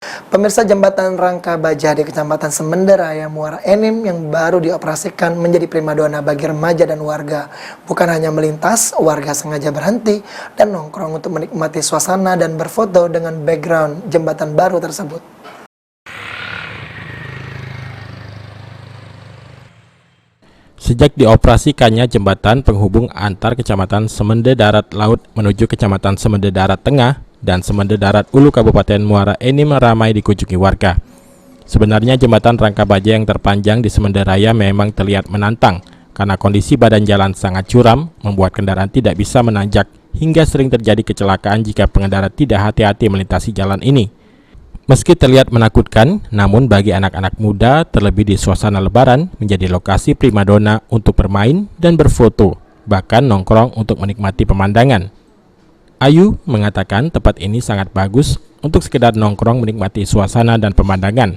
Pemirsa, jembatan Rangka Baja di Kecamatan Semenderaya, Muara Enim yang baru dioperasikan menjadi primadona bagi remaja dan warga. Bukan hanya melintas, warga sengaja berhenti dan nongkrong untuk menikmati suasana dan berfoto dengan background jembatan baru tersebut. Sejak dioperasikannya jembatan penghubung antar Kecamatan Semende Darat Laut menuju Kecamatan Semende Darat Tengah dan Semende Darat Ulu Kabupaten Muara Enim ramai dikunjungi warga. Sebenarnya jembatan Rangka Baja yang terpanjang di Semenderaya memang terlihat menantang karena kondisi badan jalan sangat curam membuat kendaraan tidak bisa menanjak hingga sering terjadi kecelakaan jika pengendara tidak hati-hati melintasi jalan ini. Meski terlihat menakutkan, namun bagi anak-anak muda terlebih di suasana lebaran menjadi lokasi primadona untuk bermain dan berfoto, bahkan nongkrong untuk menikmati pemandangan. Ayu mengatakan tempat ini sangat bagus untuk sekedar nongkrong menikmati suasana dan pemandangan,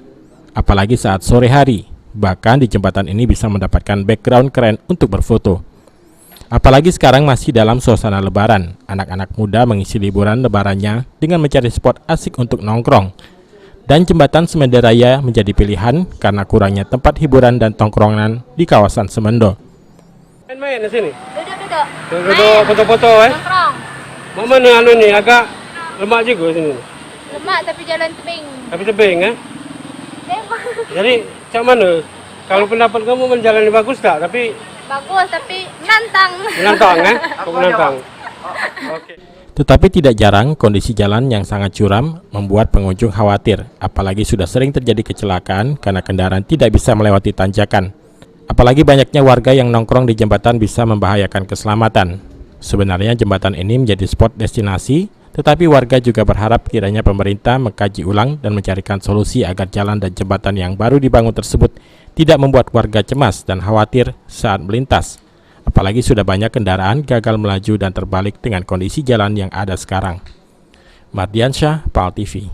apalagi saat sore hari. Bahkan di jembatan ini bisa mendapatkan background keren untuk berfoto. Apalagi sekarang masih dalam suasana lebaran, anak-anak muda mengisi liburan lebarannya dengan mencari spot asik untuk nongkrong. Dan jembatan Semenderaya menjadi pilihan karena kurangnya tempat hiburan dan tongkrongan di kawasan Semendo. Main di sini? Duduk-duduk. Duduk foto-foto Nongkrong. Mak mana anu ni agak lemak juga sini. Lemak tapi jalan tebing. Tapi tebing Memang Jadi macam mana? Kalau pendapat kamu jalan ni bagus tak? Tapi bagus tapi menantang. menantang menantang. Okey. Tetapi tidak jarang kondisi jalan yang sangat curam membuat pengunjung khawatir, apalagi sudah sering terjadi kecelakaan karena kendaraan tidak bisa melewati tanjakan. Apalagi banyaknya warga yang nongkrong di jembatan bisa membahayakan keselamatan. Sebenarnya jembatan ini menjadi spot destinasi, tetapi warga juga berharap kiranya pemerintah mengkaji ulang dan mencarikan solusi agar jalan dan jembatan yang baru dibangun tersebut tidak membuat warga cemas dan khawatir saat melintas. Apalagi sudah banyak kendaraan gagal melaju dan terbalik dengan kondisi jalan yang ada sekarang. Mardiansyah, PAL TV.